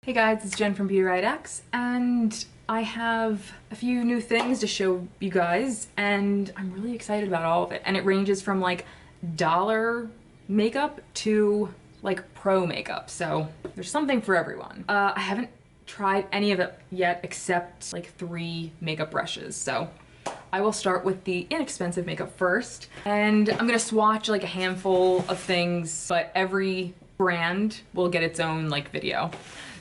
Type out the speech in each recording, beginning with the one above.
Hey guys, it's Jen from beautyriotx, and I have a few new things to show you guys, and I'm really excited about all of it. And it ranges from like dollar makeup to like pro makeup, so there's something for everyone. I haven't tried any of it yet except like 3 makeup brushes, so I will start with the inexpensive makeup first. And I'm gonna swatch like a handful of things, but every brand will get its own like video.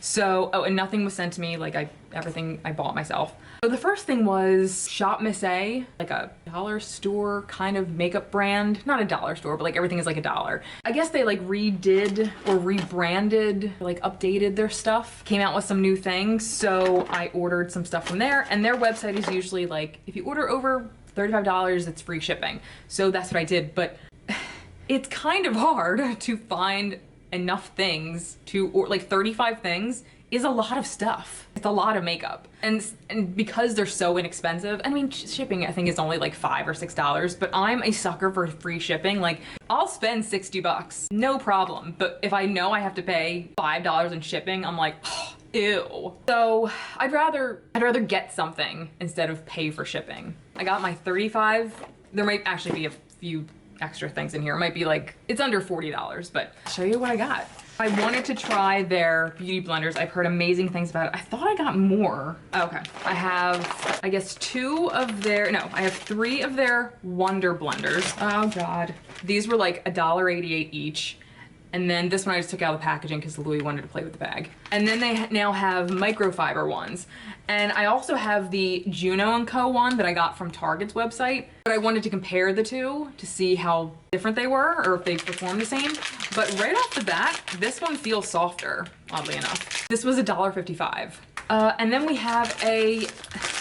So, oh, and nothing was sent to me, like everything I bought myself. So the first thing was ShopMissA, like a dollar store kind of makeup brand. Not a dollar store, but like everything is like $1. I guess they like redid or rebranded, like updated their stuff, came out with some new things. So I ordered some stuff from there, and their website is usually like, if you order over $35, it's free shipping. So that's what I did, but it's kind of hard to find enough things to, or like 35 things is a lot of stuff. It's a lot of makeup. And because they're so inexpensive, I mean, shipping I think is only like $5 or $6, but I'm a sucker for free shipping. Like I'll spend 60 bucks, no problem. But if I know I have to pay $5 in shipping, I'm like, oh, ew. So I'd rather get something instead of pay for shipping. I got my 35. There might actually be a few extra things in here. It might be like, it's under $40, but I'll show you what I got. I wanted to try their beauty blenders. I've heard amazing things about it. I thought I got more. Okay, I have, I guess I have 3 of their Wonder blenders. Oh God. These were like $1.88 each. And then this one I just took out of the packaging because Louis wanted to play with the bag. And then they now have microfiber ones. And I also have the Juno & Co. one that I got from Target's website. But I wanted to compare the two to see how different they were or if they perform the same. But right off the bat, this one feels softer, oddly enough. This was $1.55. And then we have a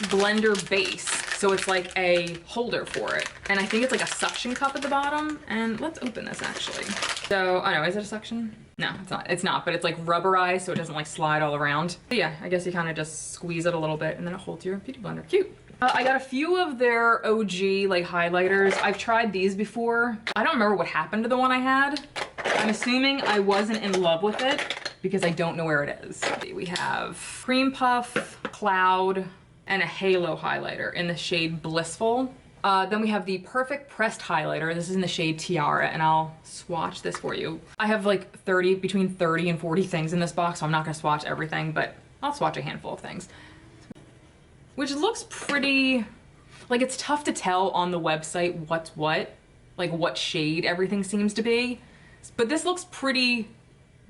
blender base. So it's like a holder for it. And I think it's like a suction cup at the bottom. And let's open this actually. So, oh no, is it a suction? No, it's not. It's not, but it's like rubberized so it doesn't like slide all around. But yeah, I guess you kind of just squeeze it a little bit and then it holds your beauty blender. Cute. I got a few of their OG like highlighters. I've tried these before. I don't remember what happened to the one I had. I'm assuming I wasn't in love with it because I don't know where it is. We have Cream Puff, Cloud, and a Halo highlighter in the shade Blissful. Then we have the Perfect Pressed highlighter. This is in the shade Tiara, and I'll swatch this for you. I have like between 30 and 40 things in this box, so I'm not gonna swatch everything, but I'll swatch a handful of things. Which looks pretty, like it's tough to tell on the website what's what, like what shade everything seems to be. But this looks pretty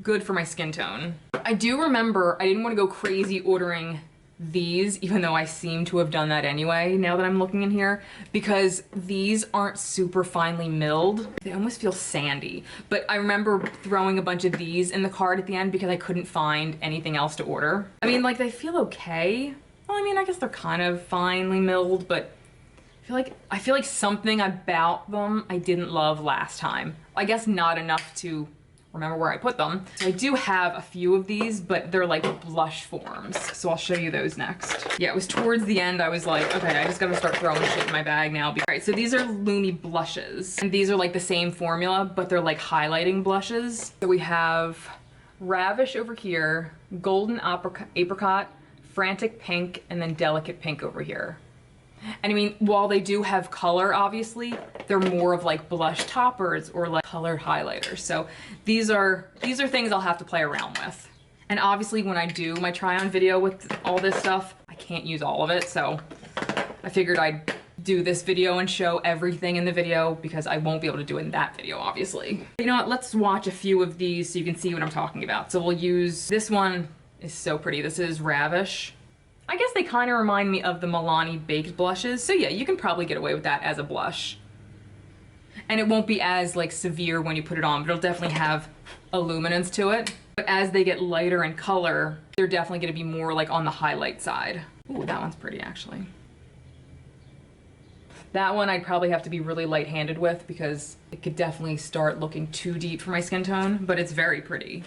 good for my skin tone. I do remember I didn't want to go crazy ordering these, even though I seem to have done that anyway now that I'm looking in here, because these aren't super finely milled. They almost feel sandy. But I remember throwing a bunch of these in the cart at the end because I couldn't find anything else to order. I mean, like they feel okay. Well, I mean, I guess they're kind of finely milled, but I feel like something about them I didn't love last time. I guess not enough to remember where I put them. So I do have a few of these, but they're like blush forms. So I'll show you those next. Yeah, it was towards the end I was like, okay, I just gotta start throwing shit in my bag now. All right, so these are Lumi blushes. And these are like the same formula, but they're like highlighting blushes. So we have Ravish over here, Golden Apricot, Frantic Pink, and then Delicate Pink over here. And I mean, while they do have color, obviously, they're more of like blush toppers or like colored highlighters. So these are things I'll have to play around with. And obviously when I do my try on video with all this stuff, I can't use all of it. So I figured I'd do this video and show everything in the video because I won't be able to do it in that video, obviously. You know what, let's watch a few of these so you can see what I'm talking about. So we'll use, this one is so pretty. This is Ravish. I guess they kind of remind me of the Milani baked blushes. So yeah, you can probably get away with that as a blush. And it won't be as like severe when you put it on, but it'll definitely have a luminance to it. But as they get lighter in color, they're definitely gonna be more like on the highlight side. Ooh, that one's pretty actually. That one I'd probably have to be really light-handed with because it could definitely start looking too deep for my skin tone, but it's very pretty.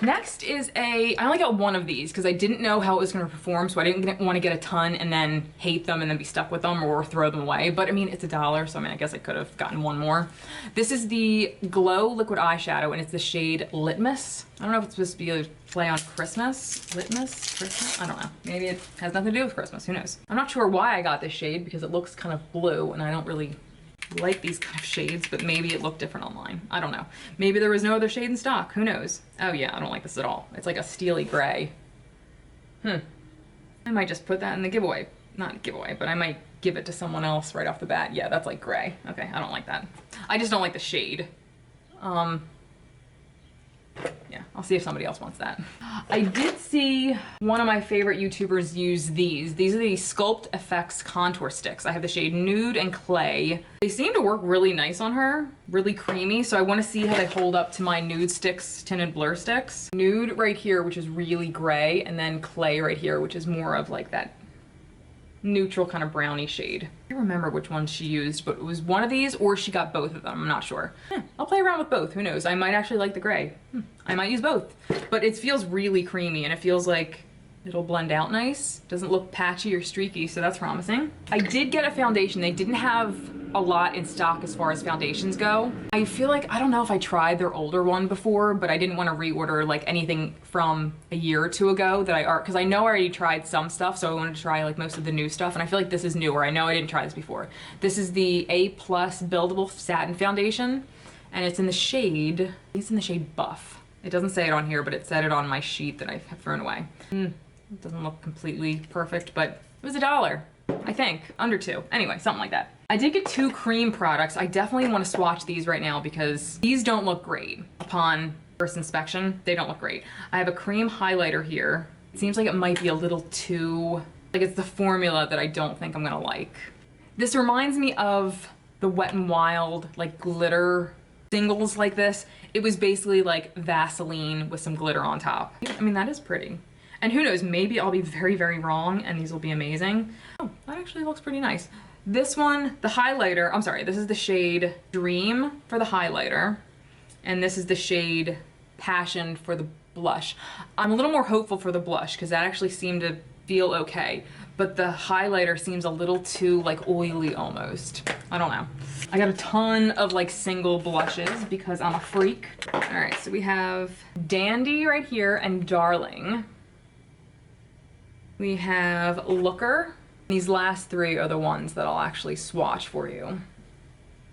Next is I only got one of these because I didn't know how it was going to perform, so I didn't want to get a ton and then hate them and then be stuck with them or throw them away. But I mean, it's $1, so I mean, I guess I could have gotten one more. This is the Glow Liquid Eyeshadow, and it's the shade Litmus. I don't know if it's supposed to be a play on Christmas. Litmus? Christmas? I don't know. Maybe it has nothing to do with Christmas. Who knows? I'm not sure why I got this shade because it looks kind of blue, and I don't really like these kind of shades, but maybe it looked different online. I don't know. Maybe there was no other shade in stock. Who knows? Oh yeah, I don't like this at all. It's like a steely gray. I might just put that in the giveaway. Not giveaway, but I might give it to someone else right off the bat. Yeah, that's like gray. Okay, I don't like that. I just don't like the shade. Yeah, I'll see if somebody else wants that. I did see one of my favorite YouTubers use these. These are the Sculpt EX Contour sticks. I have the shade Nude and Clay. They seem to work really nice on her, really creamy, so I want to see how they hold up to my Nude sticks, Tinted Blur sticks. Nude right here, which is really gray, and then Clay right here, which is more of like that neutral kind of brownie shade. I can't remember which one she used, but it was one of these or she got both of them. I'm not sure. I'll play around with both. Who knows? I might actually like the gray. I might use both. But it feels really creamy and it feels like it'll blend out nice. Doesn't look patchy or streaky, so that's promising. I did get a foundation. They didn't have a lot in stock as far as foundations go. I feel like, I don't know if I tried their older one before, but I didn't want to reorder like anything from a year or two ago that because I know I already tried some stuff, so I wanted to try like most of the new stuff, and I feel like this is newer. I know I didn't try this before. This is the A+ Buildable Satin Foundation, and it's in the shade, it's in the shade Buff. It doesn't say it on here, but it said it on my sheet that I have thrown away. It doesn't look completely perfect, but it was $1, I think, under $2. Anyway, something like that. I did get 2 cream products. I definitely want to swatch these right now because these don't look great. Upon first inspection, they don't look great. I have a cream highlighter here. It seems like it might be a little too, like it's the formula that I don't think I'm gonna like. This reminds me of the Wet n Wild, like glitter singles like this. It was basically like Vaseline with some glitter on top. I mean, that is pretty. And who knows, maybe I'll be very, very wrong and these will be amazing. Oh, that actually looks pretty nice. This one, the highlighter, I'm sorry, this is the shade Dream for the highlighter. And this is the shade Passion for the blush. I'm a little more hopeful for the blush because that actually seemed to feel okay. But the highlighter seems a little too like oily almost. I don't know. I got a ton of like single blushes because I'm a freak. All right, so we have Dandy right here and Darling. We have Looker. These last 3 are the ones that I'll actually swatch for you.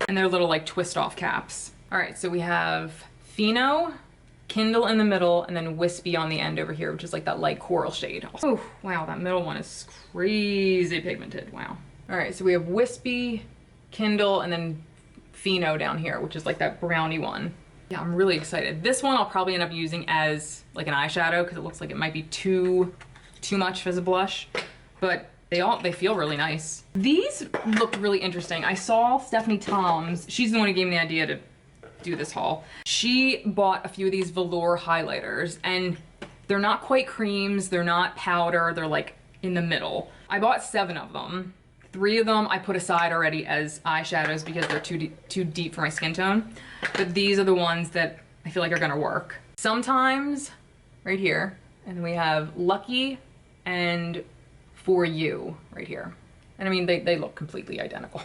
And they're little like twist off caps. All right, so we have Pheno, Kindle in the middle, and then Wispy on the end over here, which is like that light coral shade. Oh, wow, that middle one is crazy pigmented, wow. All right, so we have Wispy, Kindle, and then Pheno down here, which is like that brownie one. Yeah, I'm really excited. This one I'll probably end up using as like an eyeshadow because it looks like it might be too much as a blush, but they feel really nice. These look really interesting. I saw Stephanie Tom's, she's the one who gave me the idea to do this haul. She bought a few of these velour highlighters and they're not quite creams, they're not powder, they're like in the middle. I bought 7 of them. 3 of them I put aside already as eyeshadows because they're too deep for my skin tone. But these are the ones that I feel like are gonna work. Sometimes, right here, and we have Lucky and For You right here. And I mean, they look completely identical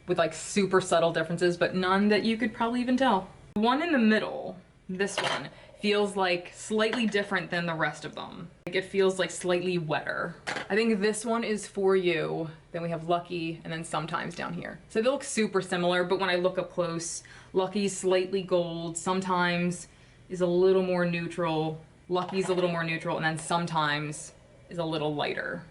with like super subtle differences, but none that you could probably even tell. The one in the middle, this one, feels like slightly different than the rest of them. Like it feels like slightly wetter. I think this one is For You, then we have Lucky, and then Sometimes down here. So they look super similar, but when I look up close, Lucky's slightly gold, Sometimes is a little more neutral, Lucky's a little more neutral, and then Sometimes is a little lighter.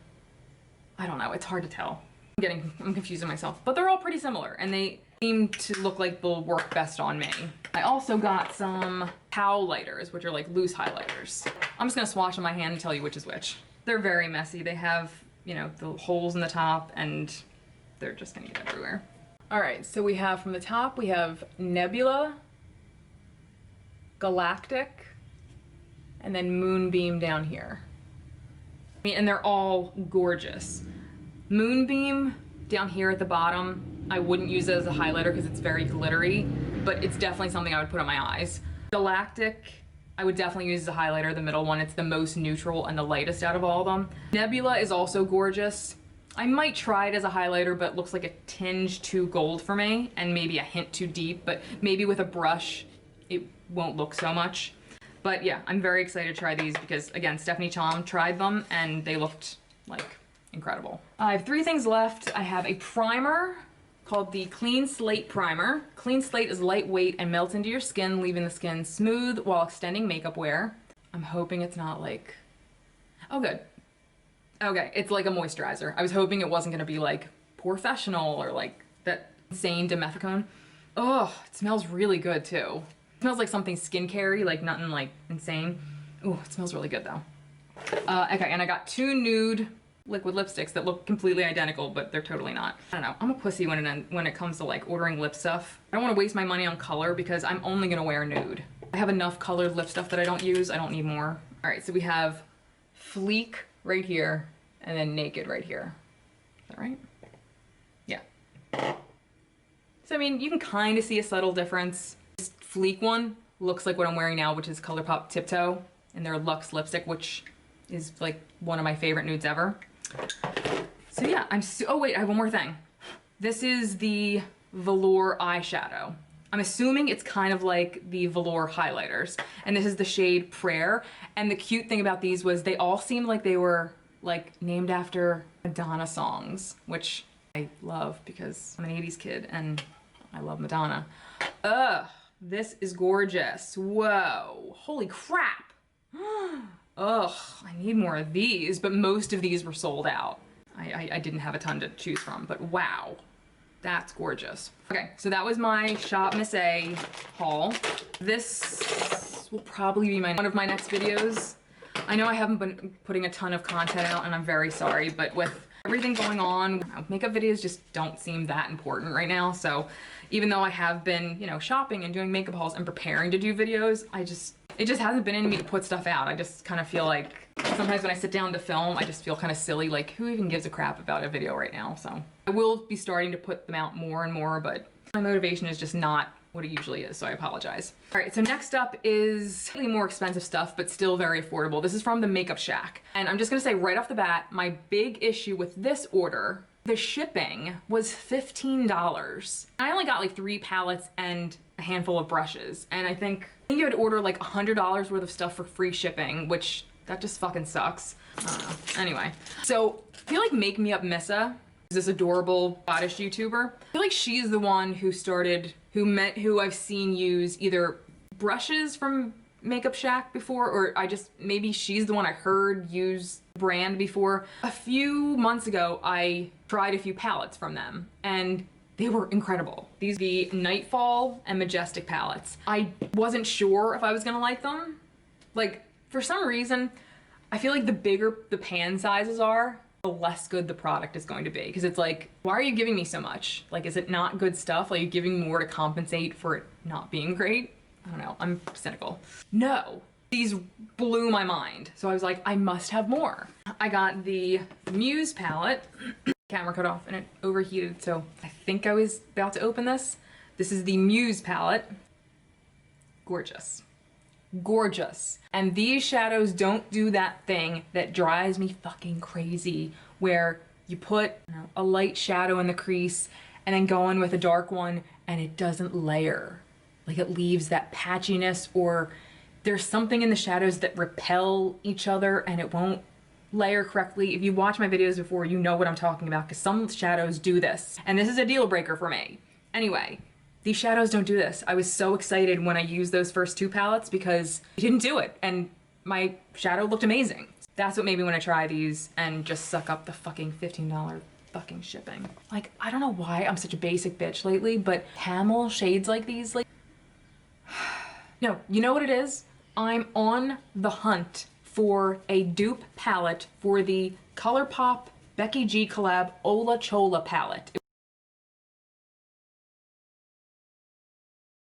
I don't know, it's hard to tell. I'm confusing myself, but they're all pretty similar and they seem to look like they'll work best on me. I also got some Pow lighters, which are like loose highlighters. I'm just gonna swatch on my hand and tell you which is which. They're very messy. They have, you know, the holes in the top and they're just gonna get everywhere. All right, so we have from the top, we have Nebula, Galactic, and then Moonbeam down here. And they're all gorgeous. Moonbeam down here at the bottom, I wouldn't use it as a highlighter because it's very glittery, but it's definitely something I would put on my eyes. Galactic I would definitely use the highlighter, the middle one. It's the most neutral and the lightest out of all of them. Nebula is also gorgeous. I might try it as a highlighter, but it looks like a tinge too gold for me and maybe a hint too deep, but maybe with a brush, it won't look so much. But yeah, I'm very excited to try these because again, Stephanie Chom tried them and they looked like incredible. I have 3 things left. I have a primer called the Clean Slate Primer. Clean Slate is lightweight and melts into your skin, leaving the skin smooth while extending makeup wear. I'm hoping it's not like, oh good. Okay, it's like a moisturizer. I was hoping it wasn't gonna be like Professional or like that insane dimethicone. Oh, it smells really good too. It smells like something skincare-y, like nothing like insane. Oh, it smells really good though. Okay, and I got 2 nude liquid lipsticks that look completely identical, but they're totally not. I don't know, I'm a pussy when it comes to like ordering lip stuff. I don't wanna waste my money on color because I'm only gonna wear nude. I have enough colored lip stuff that I don't use, I don't need more. All right, so we have Fleek right here and then Naked right here. Is that right? Yeah. So I mean, you can kind of see a subtle difference. This Fleek one looks like what I'm wearing now, which is ColourPop Tiptoe and their Luxe lipstick, which is like one of my favorite nudes ever. So yeah, oh wait, I have one more thing. This is the Velour eyeshadow. I'm assuming it's kind of like the Velour highlighters. And this is the shade Prayer. And the cute thing about these was they all seemed like they were like named after Madonna songs, which I love because I'm an 80s kid and I love Madonna. Ugh, this is gorgeous. Whoa, holy crap. Ugh, I need more of these, but most of these were sold out. I didn't have a ton to choose from, but wow, that's gorgeous. Okay, so that was my ShopMissA haul. This will probably be one of my next videos. I know I haven't been putting a ton of content out and I'm very sorry, but with everything going on, makeup videos just don't seem that important right now. So even though I have been, you know, shopping and doing makeup hauls and preparing to do videos, it just hasn't been in me to put stuff out. I just kind of feel like sometimes when I sit down to film, I just feel kind of silly, like who even gives a crap about a video right now? So I will be starting to put them out more and more, but my motivation is just not what it usually is, so I apologize. All right, so next up is slightly more expensive stuff, but still very affordable. This is from the Makeup Shack. And I'm just gonna say right off the bat, my big issue with this order, the shipping was $15. I only got like 3 palettes and a handful of brushes. And I think you would order like $100 worth of stuff for free shipping, which that just fucking sucks. I don't know. Anyway, so I feel like Make Me Up Missa, this adorable Scottish YouTuber. I feel like she's the one who started, who I've seen use either brushes from Makeup Shack before, or maybe she's the one I heard use the brand before. A few months ago, I tried a few palettes from them and they were incredible. These are the Nightfall and Majestic palettes. I wasn't sure if I was gonna like them. Like, for some reason, I feel like the bigger the pan sizes are, the less good the product is going to be. Because it's like, why are you giving me so much? Like, is it not good stuff? Like, are you giving more to compensate for it not being great? I don't know, I'm cynical. No, these blew my mind. So I was like, I must have more. I got the Muse palette. Camera cut off and it overheated, so I think I was about to open this. This is the Muse palette. Gorgeous. Gorgeous. And these shadows don't do that thing that drives me fucking crazy, where you put, you know, a light shadow in the crease and then go in with a dark one and it doesn't layer. Like, it leaves that patchiness, or there's something in the shadows that repel each other and it won't layer correctly. If you watch my videos before, you know what I'm talking about, because some shadows do this. And this is a deal breaker for me. Anyway, these shadows don't do this. I was so excited when I used those first 2 palettes because it didn't do it. And my shadow looked amazing. That's what made me want to try these and just suck up the fucking $15 fucking shipping. Like, I don't know why I'm such a basic bitch lately, but Camel shades like these, like, no, you know what it is? I'm on the hunt for a dupe palette for the ColourPop Becky G collab Ola Chola palette.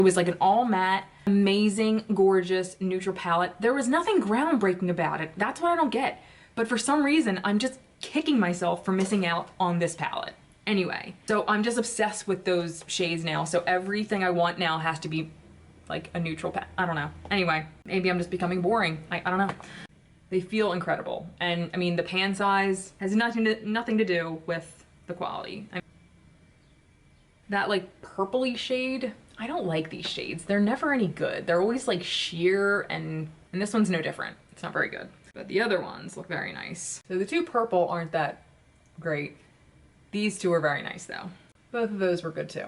It was like an all matte, amazing, gorgeous, neutral palette. There was nothing groundbreaking about it. That's what I don't get. But for some reason, I'm just kicking myself for missing out on this palette. Anyway, so I'm just obsessed with those shades now. So everything I want now has to be like a neutral I don't know. Anyway, maybe I'm just becoming boring. I don't know. They feel incredible. And I mean, the pan size has nothing to do with the quality. That like purpley shade, I don't like these shades. They're never any good. They're always like sheer, and this one's no different. It's not very good. But the other ones look very nice. So the two purple aren't that great. These two are very nice though. Both of those were good too.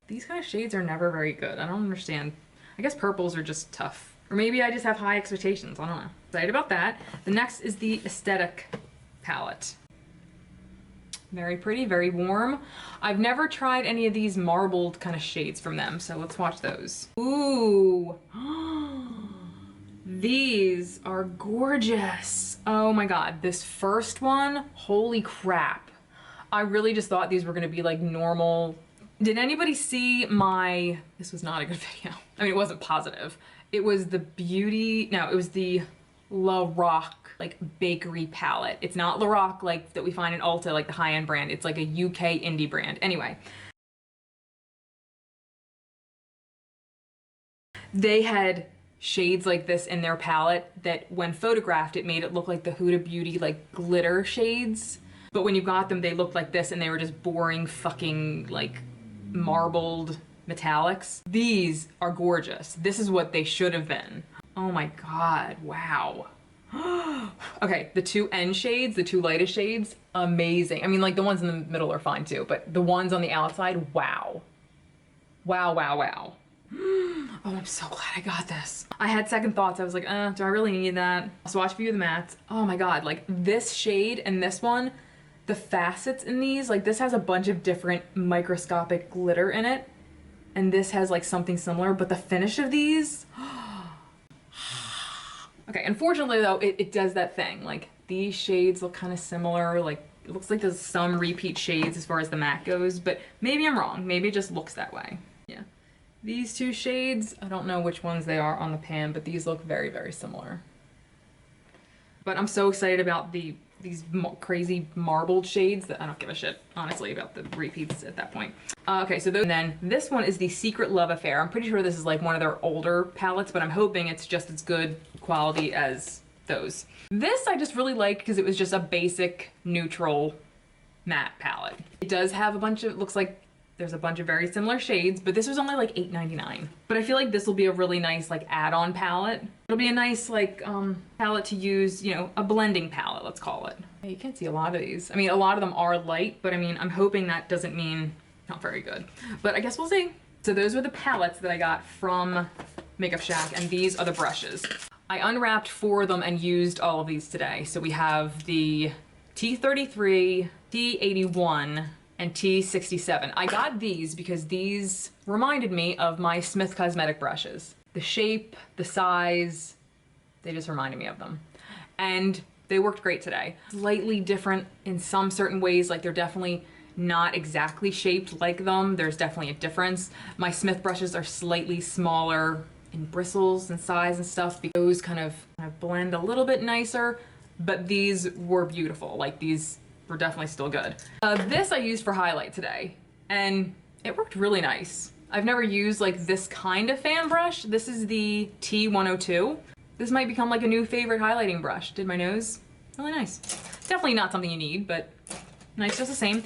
These kind of shades are never very good. I don't understand. I guess purples are just tough. Or maybe I just have high expectations. I don't know. Excited about that. The next is the Aesthetic palette. Very pretty, very warm. I've never tried any of these marbled kind of shades from them, so let's watch those. Ooh. These are gorgeous. Oh my God, this first one, holy crap. I really just thought these were gonna be like normal. Did anybody see my, this was not a good video. I mean, it wasn't positive. It was the it was the Lorac like bakery palette. It's not Lorac like that we find in Ulta, like the high-end brand. It's like a UK indie brand. Anyway. They had shades like this in their palette that when photographed, it made it look like the Huda Beauty like glitter shades. But when you got them, they looked like this and they were just boring fucking like marbled metallics. These are gorgeous. This is what they should have been. Oh my God, wow. Okay, the two end shades, the two lightest shades, amazing. I mean, like the ones in the middle are fine too, but the ones on the outside, wow. Wow, wow, wow. Oh, I'm so glad I got this. I had second thoughts. I was like, do I really need that? Swatch view of the mattes. Oh my God, like this shade and this one, the facets in these, like this has a bunch of different microscopic glitter in it. And this has like something similar, but the finish of these, okay, unfortunately though, it does that thing. Like these shades look kind of similar. Like it looks like there's some repeat shades as far as the matte goes, but maybe I'm wrong. Maybe it just looks that way. Yeah. These two shades, I don't know which ones they are on the pan, but these look very, very similar. But I'm so excited about these crazy marbled shades that I don't give a shit, honestly, about the repeats at that point. Okay, so and then this one is the Secret Love Affair. I'm pretty sure this is like one of their older palettes, but I'm hoping it's just as good quality as those. This I just really like because it was just a basic neutral matte palette. It does have a bunch of, looks like there's a bunch of very similar shades, but this was only like $8.99. But I feel like this will be a really nice like add-on palette. It'll be a nice like palette to use, you know, a blending palette, let's call it. You can't see a lot of these. I mean, a lot of them are light, but I mean, I'm hoping that doesn't mean not very good. But I guess we'll see. So those were the palettes that I got from Makeup Shack, and these are the brushes. I unwrapped 4 of them and used all of these today. So we have the T33, T81, and T67. I got these because these reminded me of my Smith Cosmetic brushes. The shape, the size, they just reminded me of them. And they worked great today. Slightly different in some certain ways, like they're definitely not exactly shaped like them. There's definitely a difference. My Smith brushes are slightly smaller in bristles and size and stuff, because those kind of blend a little bit nicer, but these were beautiful. Like these were definitely still good. This I used for highlight today, and it worked really nice. I've never used like this kind of fan brush. This is the T102. This might become like a new favorite highlighting brush. Did my nose? Really nice. Definitely not something you need, but nice just the same.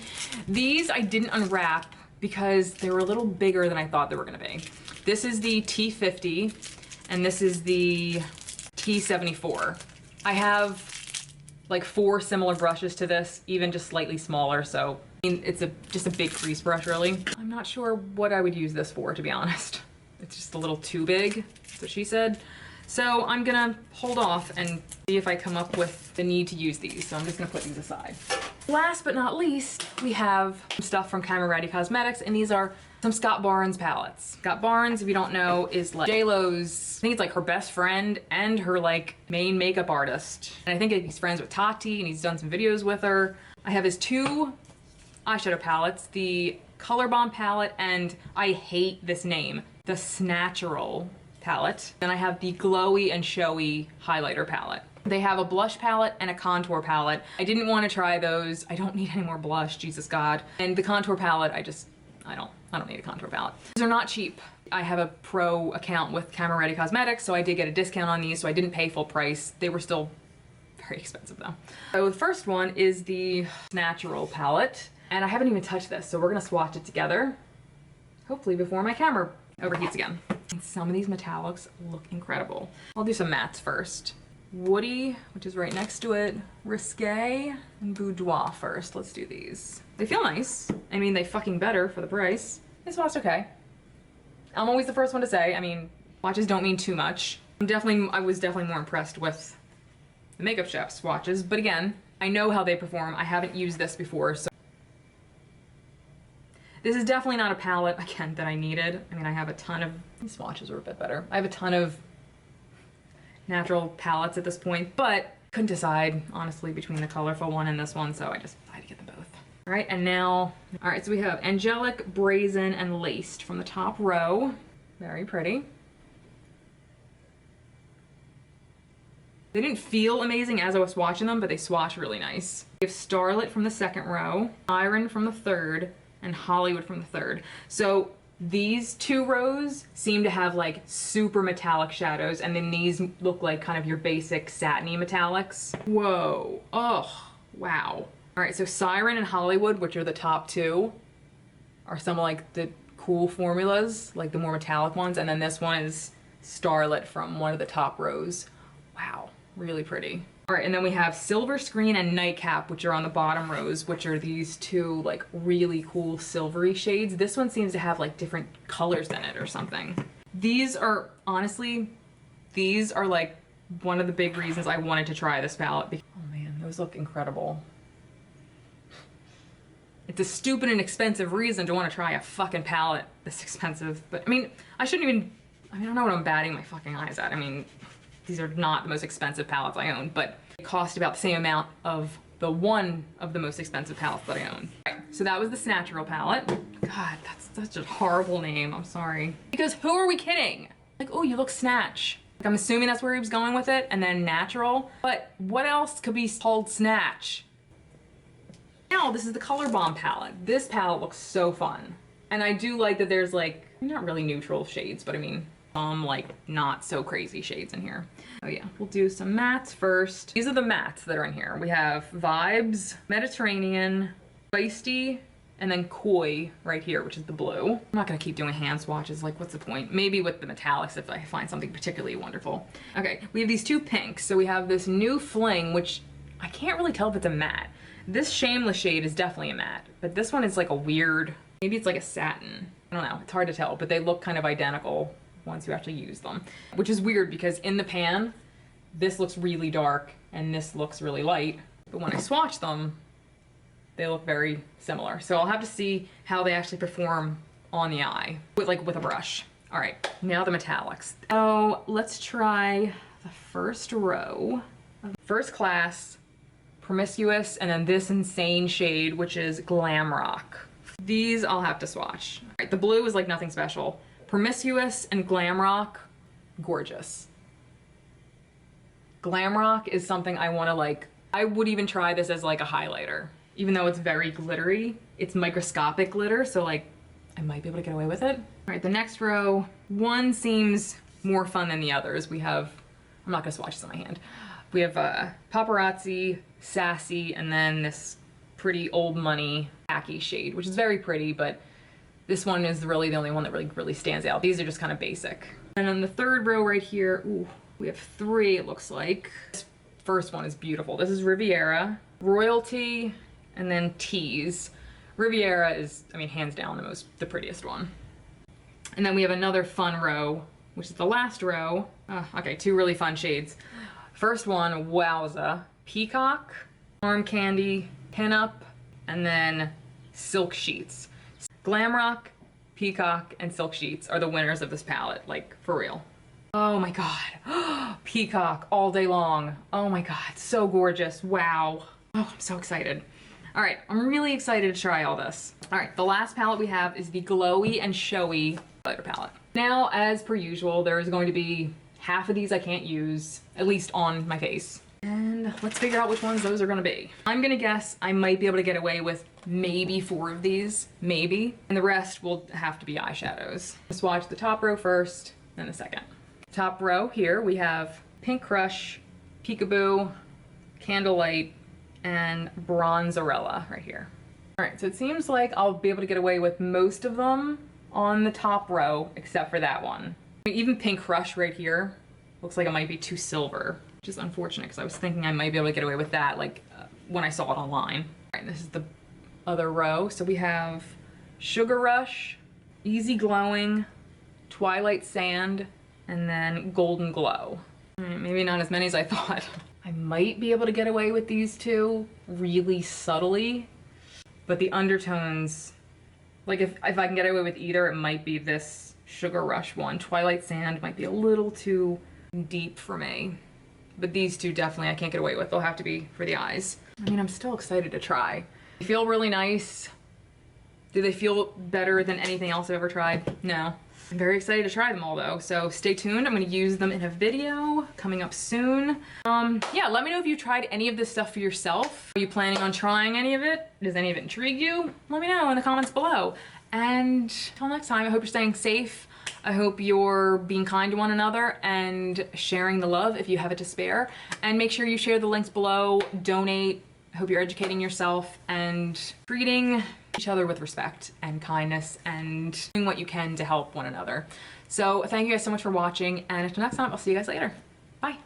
These I didn't unwrap because they were a little bigger than I thought they were gonna be. This is the T50, and this is the T74. I have like 4 similar brushes to this, even just slightly smaller, so I mean, it's just a big crease brush, really. I'm not sure what I would use this for, to be honest. It's just a little too big, that's what she said. So I'm gonna hold off and see if I come up with the need to use these, so I'm just gonna put these aside. Last but not least, we have some stuff from Camera Ready Cosmetics, and these are some Scott Barnes palettes. Scott Barnes, if you don't know, is like J-Lo's, I think it's like her best friend and her like main makeup artist. And I think he's friends with Tati, and he's done some videos with her. I have his 2 eyeshadow palettes, the Color Bomb palette, and I hate this name, the Snatchural palette. Then I have the Glowy and Showy highlighter palette. They have a blush palette and a contour palette. I didn't want to try those. I don't need any more blush, Jesus God. And the contour palette, I I don't need a contour palette. These are not cheap. I have a pro account with Camera Ready Cosmetics, so I did get a discount on these, so I didn't pay full price. They were still very expensive though. So the first one is the Natural palette, and I haven't even touched this, so we're gonna swatch it together, hopefully before my camera overheats again. And some of these metallics look incredible. I'll do some mattes first. Woody, which is right next to it, Risque, and Boudoir first. Let's do these. They feel nice. I mean, they fucking better for the price. They swatched okay. I'm always the first one to say, I mean, swatches don't mean too much. I was definitely more impressed with the Makeup Chef swatches, but again, I know how they perform. I haven't used this before, so. This is definitely not a palette, again, that I needed. I mean, I have a ton of, these swatches are a bit better. I have a ton of natural palettes at this point, but couldn't decide, honestly, between the colorful one and this one, so I just decided to get them both. All right, and now, all right, so we have Angelic, Brazen, and Laced from the top row. Very pretty. They didn't feel amazing as I was swatching them, but they swatch really nice. We have Starlit from the second row, Iron from the third, and Hollywood from the third. So these two rows seem to have like super metallic shadows, and then these look like kind of your basic satiny metallics. Whoa, oh, wow. All right, so Siren and Hollywood, which are the top two, are some of like the cool formulas, like the more metallic ones, and then this one is Starlit from one of the top rows. Wow, really pretty. All right, and then we have Silver Screen and Nightcap, which are on the bottom rows, which are these two like really cool silvery shades. This one seems to have like different colors in it or something. These are, honestly, these are like one of the big reasons I wanted to try this palette. Oh man, those look incredible. It's a stupid and expensive reason to want to try a fucking palette this expensive, but I mean, I don't know what I'm batting my fucking eyes at. I mean, these are not the most expensive palettes I own, but it cost about the same amount of the one of the most expensive palettes that I own. Right, so that was the Snatchural palette. God, that's such a horrible name, I'm sorry. Because who are we kidding? Like, oh, you look Snatch. Like, I'm assuming that's where he was going with it, and then Natural. But what else could be called Snatch? Now, this is the Color Bomb palette. This palette looks so fun. And I do like that there's like, not really neutral shades, but I mean, like not so crazy shades in here. Oh yeah, we'll do some mattes first. These are the mattes that are in here. We have Vibes, Mediterranean, Feisty, and then Koi right here, which is the blue. I'm not gonna keep doing hand swatches, like what's the point? Maybe with the metallics if I find something particularly wonderful. Okay, we have these two pinks. So we have this new Fling, which I can't really tell if it's a matte. This Shameless shade is definitely a matte, but this one is like a weird, maybe it's like a satin. I don't know, it's hard to tell, but they look kind of identical once you actually use them. Which is weird because in the pan, this looks really dark and this looks really light. But when I swatch them, they look very similar. So I'll have to see how they actually perform on the eye, with a brush. All right, now the metallics. So let's try the first row. First Class, Promiscuous, and then this insane shade, which is Glam Rock. These I'll have to swatch. All right, the blue is like nothing special. Promiscuous and Glam Rock, gorgeous. Glam Rock is something I want to like, I would even try this as like a highlighter. Even though it's very glittery, it's microscopic glitter, so like I might be able to get away with it. All right, the next row, one seems more fun than the others. We have, I'm not gonna swatch this on my hand. We have Paparazzi, Sassy, and then this pretty old money khaki shade, which is very pretty, but this one is really the only one that really stands out. These are just kind of basic. And on the third row right here, ooh, we have three, it looks like. This first one is beautiful. This is Riviera, Royalty, and then Tease. Riviera is, I mean, hands down the prettiest one. And then we have another fun row, which is the last row. Okay, two really fun shades. First one, wowza, Peacock, Arm Candy, Pinup, and then Silk Sheets. Glam Rock, Peacock, and Silk Sheets are the winners of this palette, like for real. Oh my God, Peacock all day long. Oh my God, so gorgeous, wow. Oh, I'm so excited. All right, I'm really excited to try all this. All right, the last palette we have is the Glowy and Showy highlighter palette. Now, as per usual, there is going to be half of these I can't use, at least on my face. And let's figure out which ones those are gonna be. I'm gonna guess I might be able to get away with maybe 4 of these, maybe. And the rest will have to be eyeshadows. Swatch the top row first, then the second. Top row here, we have Pink Crush, Peekaboo, Candlelight, and Bronzarella right here. All right, so it seems like I'll be able to get away with most of them on the top row, except for that one. Even Pink Crush right here looks like it might be too silver, which is unfortunate because I was thinking I might be able to get away with that when I saw it online. All right, this is the other row. So we have Sugar Rush, Easy Glowing, Twilight Sand, and then Golden Glow. All right, maybe not as many as I thought. I might be able to get away with these two really subtly, but the undertones, like if I can get away with either, it might be this Sugar Rush one. Twilight Sand might be a little too deep for me, but these two definitely I can't get away with. They'll have to be for the eyes. I mean, I'm still excited to try. They feel really nice. Do they feel better than anything else I've ever tried? No. I'm very excited to try them all though, so stay tuned. I'm gonna use them in a video coming up soon. Yeah, let me know if you tried any of this stuff for yourself. Are you planning on trying any of it? Does any of it intrigue you? Let me know in the comments below. And until next time, I hope you're staying safe. I hope you're being kind to one another and sharing the love if you have it to spare. And make sure you share the links below, donate. I hope you're educating yourself and treating each other with respect and kindness and doing what you can to help one another. So thank you guys so much for watching, and until next time, I'll see you guys later. Bye.